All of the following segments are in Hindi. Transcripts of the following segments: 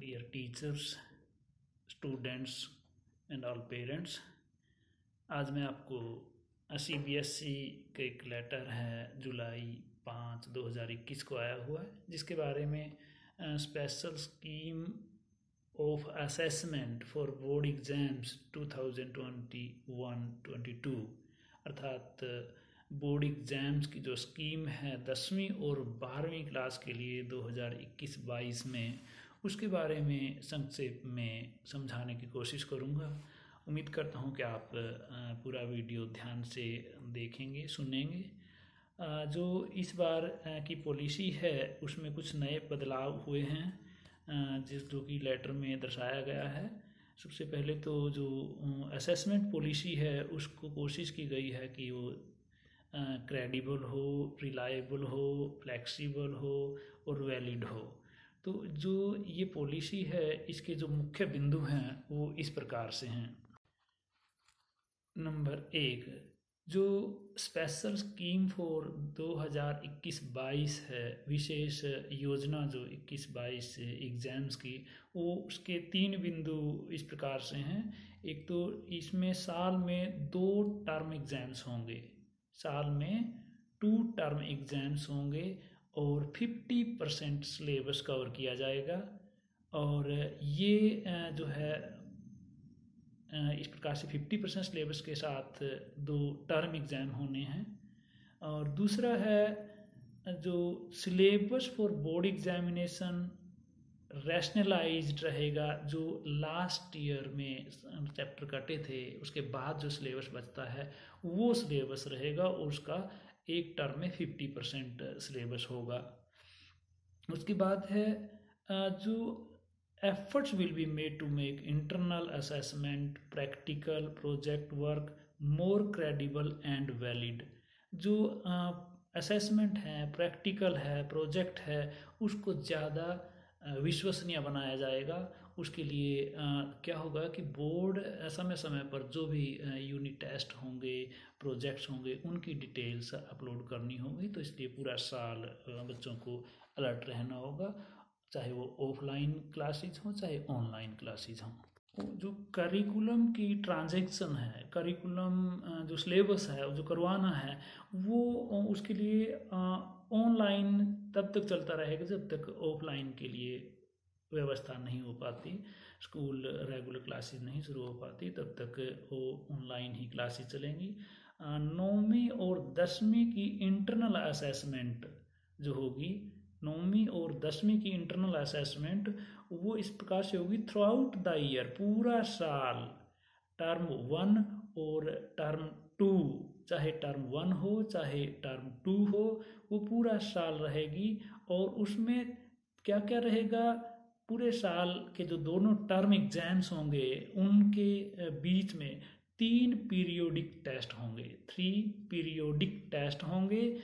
dear teachers, students and all parents। आज मैं आपको CBSE का एक लेटर है जुलाई 5, 2021 को आया हुआ है, जिसके बारे में special scheme of assessment for board exams 2021-22 अर्थात बोर्ड एग्ज़ाम्स की जो स्कीम है 10वीं और 12वीं क्लास के लिए 2021-22 में, उसके बारे में संक्षेप में समझाने की कोशिश करूँगा। उम्मीद करता हूँ कि आप पूरा वीडियो ध्यान से देखेंगे, सुनेंगे। जो इस बार की पॉलिसी है उसमें कुछ नए बदलाव हुए हैं जो कि लेटर में दर्शाया गया है। सबसे पहले तो जो असेसमेंट पॉलिसी है उसको कोशिश की गई है कि वो क्रेडिबल हो, रिलायबल हो, फ्लेक्सिबल हो और वैलिड हो। तो जो ये पॉलिसी है इसके जो मुख्य बिंदु हैं वो इस प्रकार से हैं। नंबर 1, जो स्पेशल स्कीम फॉर 2021-22 है, विशेष योजना जो 21-22 एग्ज़ाम्स की, वो उसके 3 बिंदु इस प्रकार से हैं। एक तो इसमें साल में 2 टर्म एग्ज़ाम्स होंगे, साल में 2 टर्म एग्ज़ाम्स होंगे और 50% सिलेबस कवर किया जाएगा। और ये जो है इस प्रकार से 50% सिलेबस के साथ 2 टर्म एग्ज़ाम होने हैं। और दूसरा है जो syllabus for board examination rationalised रहेगा। जो लास्ट ईयर में चैप्टर कटे थे उसके बाद जो सिलेबस बचता है वो सिलेबस रहेगा और उसका एक टर्म में 50% सिलेबस होगा। उसके बाद है जो efforts will be made to make internal assessment, practical project work more credible and valid। जो असेसमेंट है, प्रैक्टिकल है, प्रोजेक्ट है, उसको ज़्यादा विश्वसनीय बनाया जाएगा। उसके लिए क्या होगा कि बोर्ड समय समय पर जो भी यूनिट टेस्ट होंगे, प्रोजेक्ट्स होंगे, उनकी डिटेल्स अपलोड करनी होगी। तो इसलिए पूरा साल बच्चों को अलर्ट रहना होगा, चाहे वो ऑफलाइन क्लासेज हों चाहे ऑनलाइन क्लासेज हों। जो करिकुलम की ट्रांजैक्शन है, करिकुलम जो सिलेबस है जो करवाना है वो उसके लिए ऑनलाइन तब तक चलता रहेगा जब तक ऑफलाइन के लिए व्यवस्था नहीं हो पाती, स्कूल रेगुलर क्लासेज नहीं शुरू हो पाती, तब तक वो ऑनलाइन ही क्लासेज चलेंगी। 9वीं और 10वीं की इंटरनल असेसमेंट जो होगी, 9वीं और 10वीं की इंटरनल असेसमेंट वो इस प्रकार से होगी थ्रू आउट द ईयर, पूरा साल, टर्म 1 और टर्म 2, चाहे टर्म 1 हो चाहे टर्म 2 हो, वो पूरा साल रहेगी। और उसमें क्या क्या रहेगा, पूरे साल के जो दोनों टर्म एग्जाम्स होंगे उनके बीच में 3 पीरियोडिक टेस्ट होंगे, 3 पीरियोडिक टेस्ट होंगे।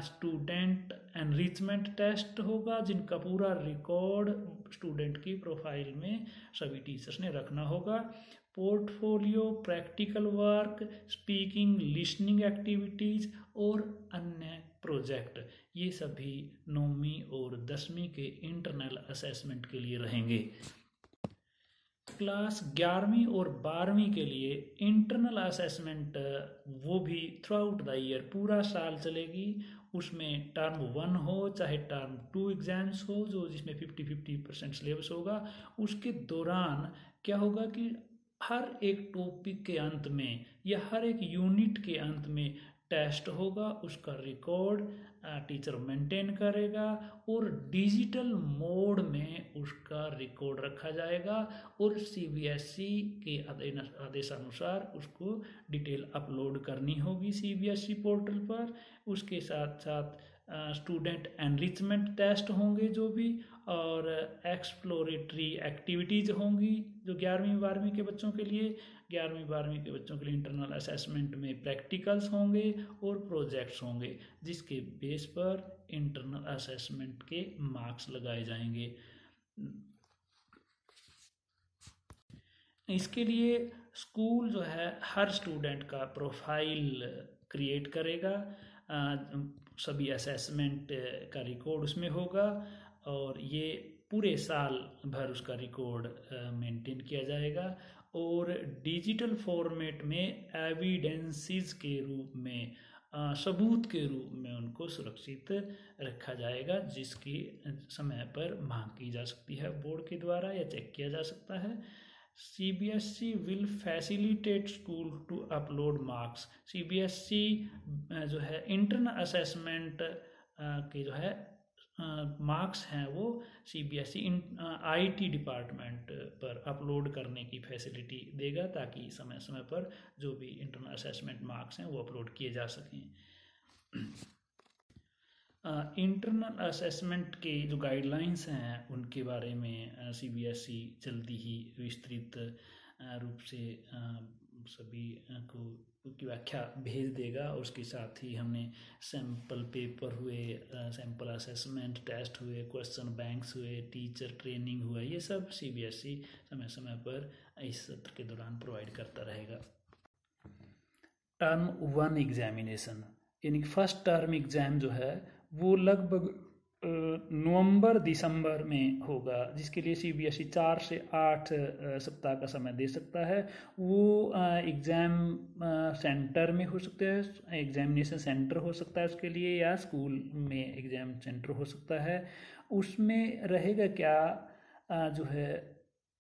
स्टूडेंट एनरिचमेंट टेस्ट होगा जिनका पूरा रिकॉर्ड स्टूडेंट की प्रोफाइल में सभी टीचर्स ने रखना होगा। Portfolio, practical work, speaking, listening activities और अन्य प्रोजेक्ट, ये सभी 9वीं और 10वीं के इंटरनल असेसमेंट के लिए रहेंगे। क्लास 11वीं और 12वीं के लिए इंटरनल असेसमेंट वो भी थ्रू आउट द ईयर, पूरा साल चलेगी। उसमें टर्म 1 हो चाहे टर्म 2 एग्जाम्स हो, जो जिसमें 50% सिलेबस होगा। उसके दौरान क्या होगा कि हर एक टॉपिक के अंत में या हर एक यूनिट के अंत में टेस्ट होगा, उसका रिकॉर्ड टीचर मेंटेन करेगा और डिजिटल मोड में उसका रिकॉर्ड रखा जाएगा और CBSE के आदेशानुसार उसको डिटेल अपलोड करनी होगी CBSE पोर्टल पर। उसके साथ साथ स्टूडेंट एनरिचमेंट टेस्ट होंगे जो भी, और एक्सप्लोरेटरी एक्टिविटीज़ होंगी जो 11वीं 12वीं के बच्चों के लिए। 11वीं 12वीं के बच्चों के लिए इंटरनल असेसमेंट में प्रैक्टिकल्स होंगे और प्रोजेक्ट्स होंगे, जिसके बेस पर इंटरनल असेसमेंट के मार्क्स लगाए जाएंगे। इसके लिए स्कूल जो है हर स्टूडेंट का प्रोफाइल क्रिएट करेगा, सभी असेसमेंट का रिकॉर्ड उसमें होगा और ये पूरे साल भर उसका रिकॉर्ड मेंटेन किया जाएगा और डिजिटल फॉर्मेट में एविडेंसेस के रूप में सबूत के रूप में उनको सुरक्षित रखा जाएगा, जिसकी समय पर मांग की जा सकती है बोर्ड के द्वारा या चेक किया जा सकता है। CBSE will facilitate school to upload marks. CBSE जो है इंटरनल असेसमेंट के जो है मार्क्स हैं वो CBSE IT डिपार्टमेंट पर अपलोड करने की फैसिलिटी देगा, ताकि समय समय पर जो भी इंटरनल असेसमेंट मार्क्स हैं वो अपलोड किए जा सकें। इंटरनल असेसमेंट के जो गाइडलाइंस हैं उनके बारे में CBSE जल्दी ही विस्तृत रूप से सभी को की व्याख्या भेज देगा। और उसके साथ ही हमने सैम्पल पेपर हुए, सैम्पल असेसमेंट टेस्ट हुए, क्वेश्चन बैंक्स हुए, टीचर ट्रेनिंग हुआ, ये सब CBSE समय समय पर इस सत्र के दौरान प्रोवाइड करता रहेगा। टर्म 1 एग्जामिनेशन यानी कि फर्स्ट टर्म एग्ज़ाम जो है वो लगभग नवंबर दिसंबर में होगा, जिसके लिए CBSE 4 से 8 सप्ताह का समय दे सकता है। वो एग्ज़ाम सेंटर में हो सकता है, एग्जामिनेशन सेंटर हो सकता है उसके लिए, या स्कूल में एग्ज़ाम सेंटर हो सकता है। उसमें रहेगा क्या, जो है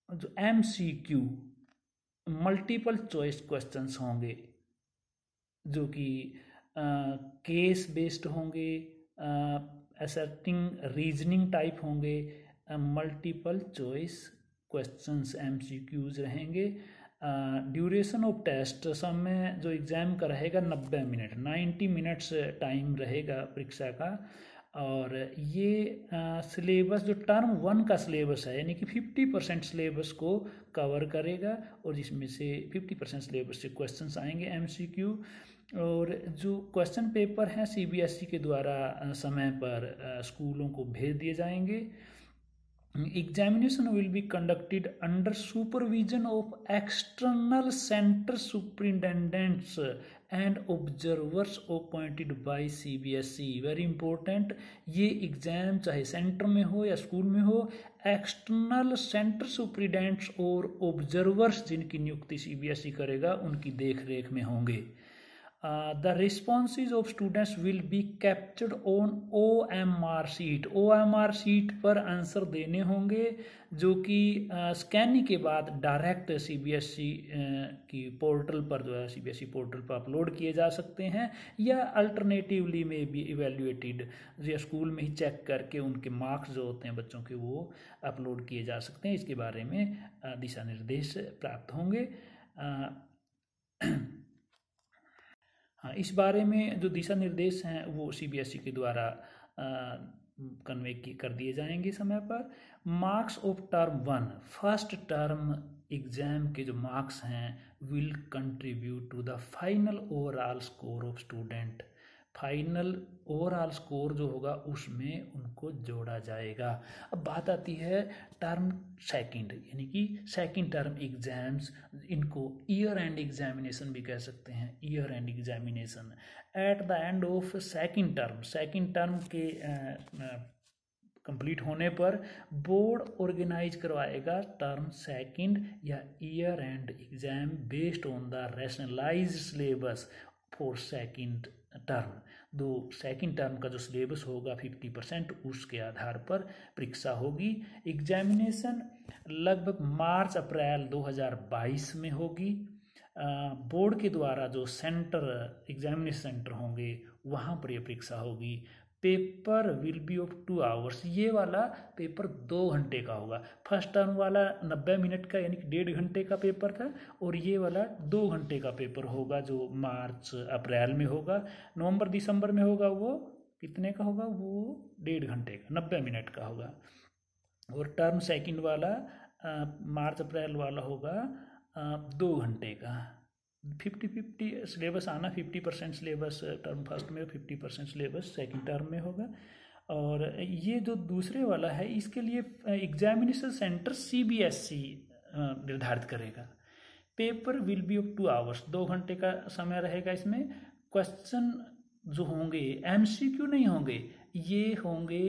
जो MCQ मल्टीपल चॉइस क्वेश्चंस होंगे, जो कि केस बेस्ड होंगे, असर्टिंग रीजनिंग टाइप होंगे, मल्टीपल चॉइस क्वेश्चंस MCQs रहेंगे। ड्यूरेशन ऑफ टेस्ट, समय जो एग्ज़ाम का रहेगा 90 मिनट्स टाइम रहेगा परीक्षा का। और ये सिलेबस जो टर्म 1 का सिलेबस है यानी कि 50% सिलेबस को कवर करेगा, और जिसमें से 50% सिलेबस से क्वेश्चंस आएंगे MCQ। और जो क्वेश्चन पेपर हैं CBSE के द्वारा समय पर स्कूलों को भेज दिए जाएंगे। Examination will be conducted under supervision of external centre superintendents and observers appointed by CBSE। Very important, ये एग्जाम चाहे सेंटर में हो या स्कूल में हो, एक्सटर्नल सेंटर सुपरिटेंडेंट्स और ऑब्जर्वर्स जिनकी नियुक्ति CBSE करेगा उनकी देख रेख में होंगे। The responses of students will be captured on OMR sheet। OMR sheet पर आंसर देने होंगे, जो कि स्कैनिंग के बाद डायरेक्ट CBSE की पोर्टल पर जो है CBSE पोर्टल पर अपलोड किए जा सकते हैं, या अल्टरनेटिवली में भी इवेल्युएटेड या स्कूल में ही चेक करके उनके मार्क्स जो होते हैं बच्चों के वो अपलोड किए जा सकते हैं। इसके बारे में दिशा निर्देश प्राप्त होंगे। हाँ, इस बारे में जो दिशा निर्देश हैं वो CBSE के द्वारा कन्वे कर दिए जाएंगे समय पर। Marks of term 1, first term exam के जो मार्क्स हैं will contribute to the final overall score of student. Final overall score जो होगा उसमें उनको जोड़ा जाएगा। अब बात आती है टर्म सेकंड यानी कि सेकंड टर्म एग्जाम्स, इनको ईयर एंड एग्जामिनेशन भी कह सकते हैं। Year and examination at the end of second term के कंप्लीट होने पर बोर्ड ऑर्गेनाइज करवाएगा टर्म सेकंड या year and exam based on the rationalised syllabus for second term. दो सेकंड टर्म का जो सिलेबस होगा 50%, उसके आधार पर परीक्षा होगी। एग्जामिनेशन लगभग मार्च अप्रैल 2022 में होगी। बोर्ड के द्वारा जो सेंटर एग्जामिनेशन सेंटर होंगे वहाँ पर ये परीक्षा होगी। Paper will be of 2 hours. ये वाला पेपर 2 घंटे का होगा। फर्स्ट टर्म वाला 90 मिनट का यानी कि 1.5 घंटे का पेपर था, और ये वाला 2 घंटे का पेपर होगा जो मार्च अप्रैल में होगा। नवंबर दिसंबर में होगा वो कितने का होगा, वो 1.5 घंटे का 90 मिनट का होगा। और टर्म सेकंड वाला मार्च अप्रैल वाला होगा 2 घंटे का। 50-50 सिलेबस आना, 50% सिलेबस टर्म फर्स्ट में, 50% सिलेबस सेकंड टर्म में होगा। और ये जो दूसरे वाला है इसके लिए एग्जामिनेशन सेंटर CBSE निर्धारित करेगा। Paper will be of 2 hours, 2 घंटे का समय रहेगा। इसमें क्वेश्चन जो होंगे MCQ नहीं होंगे, ये होंगे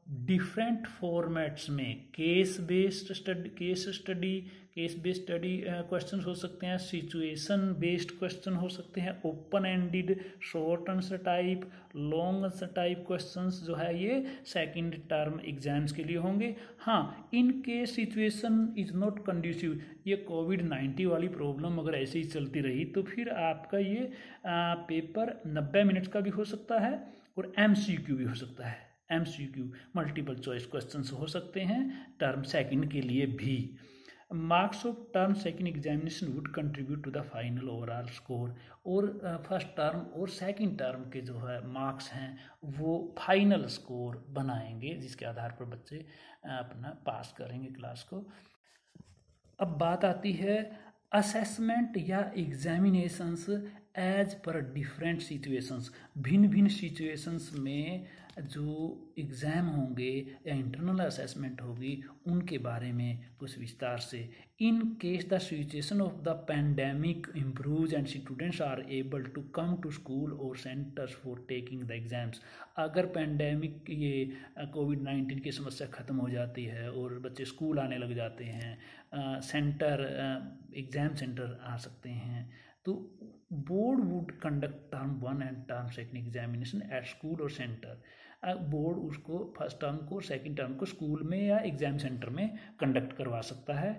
डिफरेंट फॉर्मेट्स में केस बेस्ड स्टडी क्वेश्चन हो सकते हैं, सिचुएशन बेस्ड क्वेश्चन हो सकते हैं, open ended short answer type, long answer type questions जो है ये सेकंड टर्म एग्जाम्स के लिए होंगे। हाँ, in case situation is not conducive, ये कोविड-19 वाली प्रॉब्लम अगर ऐसे ही चलती रही तो फिर आपका ये पेपर 90 मिनट का भी हो सकता है और MCQ भी हो सकता है। MCQ मल्टीपल चॉइस क्वेश्चंस हो सकते हैं टर्म सेकंड के लिए भी। Marks of term second examination would contribute to the final overall score, और फर्स्ट टर्म और सेकंड टर्म के जो है मार्क्स हैं वो फाइनल स्कोर बनाएंगे, जिसके आधार पर बच्चे अपना पास करेंगे क्लास को। अब बात आती है असेसमेंट या examinations as per different situations, भिन्न भिन्न सिचुएशंस में जो एग्ज़ाम होंगे या इंटरनल असेसमेंट होगी उनके बारे में कुछ विस्तार से। In case the situation of the pandemic improves and students are able to come to school और centres for taking the exams, अगर पैंडेमिक ये कोविड-19 की समस्या ख़त्म हो जाती है और बच्चे स्कूल आने लग जाते हैं, एग्ज़ाम सेंटर आ सकते हैं, तो board would conduct term 1 and term second examination at school और सेंटर। बोर्ड उसको फर्स्ट टर्म को सेकंड टर्म को स्कूल में या एग्जाम सेंटर में कंडक्ट करवा सकता है।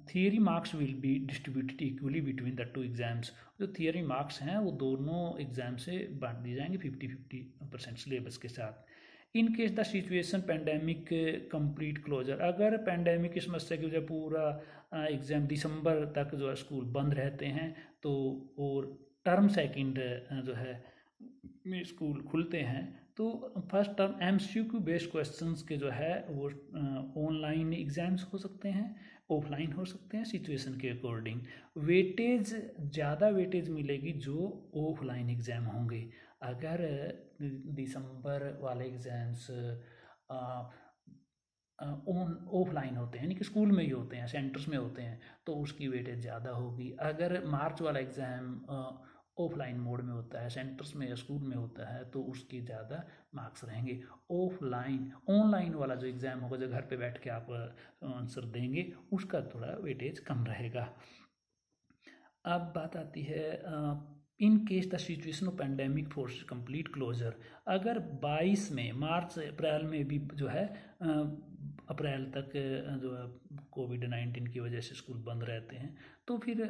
Theory marks will be distributed equally between the two exams, जो थियरी मार्क्स हैं वो दोनों एग्जाम से बांट दिए जाएंगे 50-50% सिलेबस के साथ। In case the situation pandemic complete closure, अगर पैंडेमिक की समस्या की वजह पूरा एग्ज़ाम दिसंबर तक जो है स्कूल बंद रहते हैं तो, और टर्म सेकंड जो है में स्कूल खुलते हैं, तो first term MCQ based questions के जो है वो ऑनलाइन एग्ज़ाम्स हो सकते हैं, ऑफलाइन हो सकते हैं, सिचुएशन के अकॉर्डिंग। वेटेज ज़्यादा वेटेज मिलेगी जो ऑफलाइन एग्ज़ाम होंगे। अगर दिसंबर वाले एग्ज़ाम्स ऑफलाइन होते हैं, यानी कि स्कूल में ही होते हैं, सेंटर्स में होते हैं, तो उसकी वेटेज ज़्यादा होगी। अगर मार्च वाला एग्ज़ाम ऑफलाइन मोड में होता है, सेंटर्स में या स्कूल में होता है, तो उसके ज़्यादा मार्क्स रहेंगे। ऑनलाइन वाला जो एग्ज़ाम होगा, जो घर पे बैठ के आप आंसर देंगे, उसका थोड़ा वेटेज कम रहेगा। अब बात आती है in case the situation of pandemic force complete closure, अगर 22 में मार्च अप्रैल में भी जो है अप्रैल तक जो है कोविड-19 की वजह से स्कूल बंद रहते हैं, तो फिर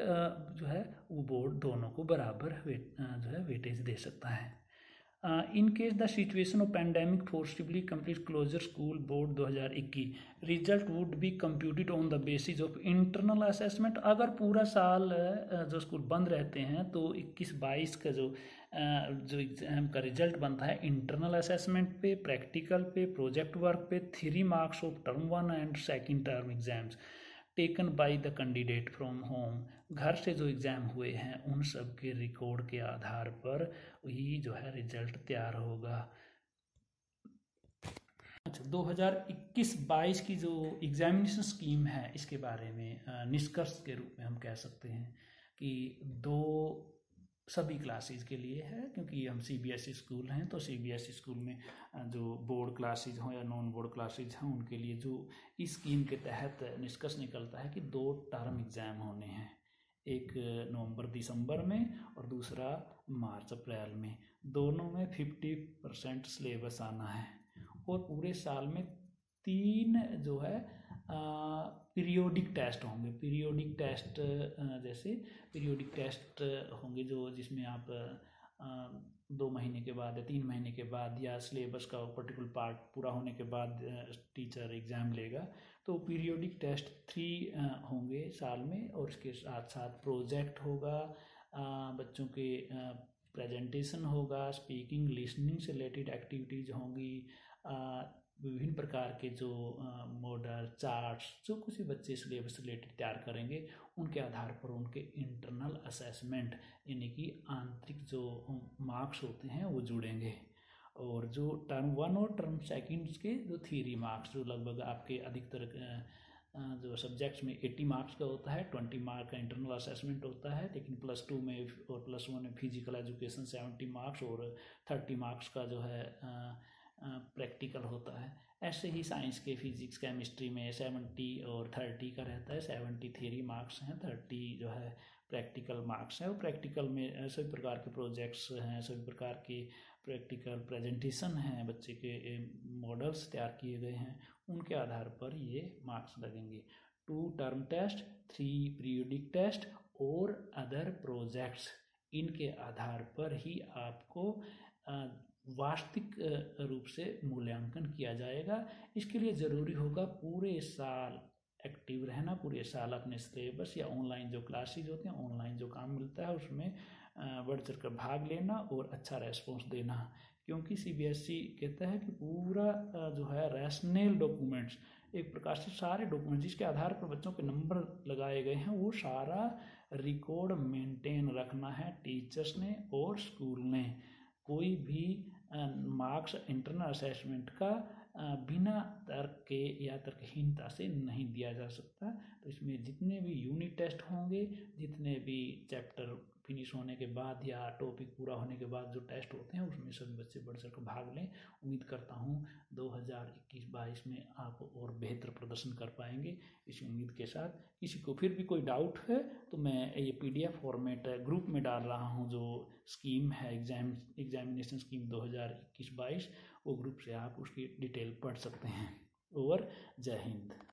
जो है वो बोर्ड दोनों को बराबर जो है वेटेज दे सकता है। In case the situation of pandemic forcibly complete closure school board 2021, result would be computed on the basis of internal assessment, अगर पूरा साल जो स्कूल बंद रहते हैं तो 21-22 का जो एग्ज़ाम का रिजल्ट बनता है इंटरनल असेसमेंट पे, प्रैक्टिकल पे, प्रोजेक्ट वर्क पे, 3 marks of term 1 and second term exams taken by the candidate from home, घर से जो एग्ज़ाम हुए हैं उन सब के रिकॉर्ड के आधार पर ही जो है रिजल्ट तैयार होगा। अच्छा, 2021-22 की जो एग्जामिनेशन स्कीम है इसके बारे में निष्कर्ष के रूप में हम कह सकते हैं कि सभी क्लासेस के लिए है, क्योंकि हम CBSE स्कूल हैं, तो CBSE स्कूल में जो बोर्ड क्लासेज हों या नॉन बोर्ड क्लासेज हों उनके लिए जो इस स्कीम के तहत निष्कर्ष निकलता है कि 2 टर्म एग्ज़ाम होने हैं, एक नवंबर-दिसंबर में और दूसरा मार्च-अप्रैल में, दोनों में 50% सिलेबस आना है और पूरे साल में 3 जो है पीरियोडिक टेस्ट होंगे। पीरियोडिक टेस्ट जैसे पीरियोडिक टेस्ट होंगे जो जिसमें आप 2 महीने के बाद या 3 महीने के बाद या सिलेबस का पर्टिकुलर पार्ट पूरा होने के बाद टीचर एग्ज़ाम लेगा, तो पीरियोडिक टेस्ट 3 होंगे साल में, और इसके साथ साथ प्रोजेक्ट होगा, बच्चों के प्रेजेंटेशन होगा, स्पीकिंग लिसनिंग से रिलेटेड एक्टिविटीज़ होंगी, विभिन्न प्रकार के जो मॉडल चार्ट्स जो कुछ भी बच्चे सिलेबस रिलेटेड तैयार करेंगे उनके आधार पर उनके इंटरनल असेसमेंट यानी कि आंतरिक जो मार्क्स होते हैं वो जुड़ेंगे, और जो टर्म 1 और टर्म सेकंड के जो थ्योरी मार्क्स जो लगभग आपके अधिकतर जो सब्जेक्ट्स में 80 मार्क्स का होता है, 20 मार्क का इंटरनल असेसमेंट होता है, लेकिन +2 में और +1 में फिजिकल एजुकेशन 70 मार्क्स और 30 मार्क्स का जो है प्रैक्टिकल होता है। ऐसे ही साइंस के फिजिक्स केमिस्ट्री में 70 और 30 का रहता है। 70 थ्योरी मार्क्स हैं, 30 जो है प्रैक्टिकल मार्क्स हैं। और प्रैक्टिकल में सभी प्रकार के प्रोजेक्ट्स हैं, सभी प्रकार के प्रैक्टिकल प्रेजेंटेशन हैं, बच्चे के मॉडल्स तैयार किए गए हैं, उनके आधार पर ये मार्क्स लगेंगे। 2 टर्म टेस्ट, 3 पीरियोडिक टेस्ट और अदर प्रोजेक्ट्स, इनके आधार पर ही आपको वास्तविक रूप से मूल्यांकन किया जाएगा। इसके लिए ज़रूरी होगा पूरे साल एक्टिव रहना, पूरे साल अपने सिलेबस या ऑनलाइन जो क्लासेज होते हैं, ऑनलाइन जो काम मिलता है उसमें बढ़ चढ़ कर भाग लेना और अच्छा रेस्पॉन्स देना। क्योंकि CBSE कहता है कि पूरा जो है रैशनल डॉक्यूमेंट्स, एक प्रकार से सारे डॉक्यूमेंट जिसके आधार पर बच्चों के नंबर लगाए गए हैं, वो सारा रिकॉर्ड मेंटेन रखना है टीचर्स ने और स्कूल ने। कोई भी मार्क्स इंटरनल असेसमेंट का बिना तर्क के या तर्कहीनता से नहीं दिया जा सकता। तो इसमें जितने भी यूनिट टेस्ट होंगे, जितने भी चैप्टर फिनिश होने के बाद या टॉपिक पूरा होने के बाद जो टेस्ट होते हैं, उसमें सभी बच्चे बढ़ चढ़ कर भाग लें। उम्मीद करता हूँ 2021-22 में आप और बेहतर प्रदर्शन कर पाएंगे। इसी उम्मीद के साथ किसी को फिर भी कोई डाउट है तो मैं ये PDF फॉर्मेट ग्रुप में डाल रहा हूँ, जो स्कीम है एग्जामिनेशन स्कीम 2021-22, वो ग्रुप से आप उसकी डिटेल पढ़ सकते हैं। ओवर, जय हिंद।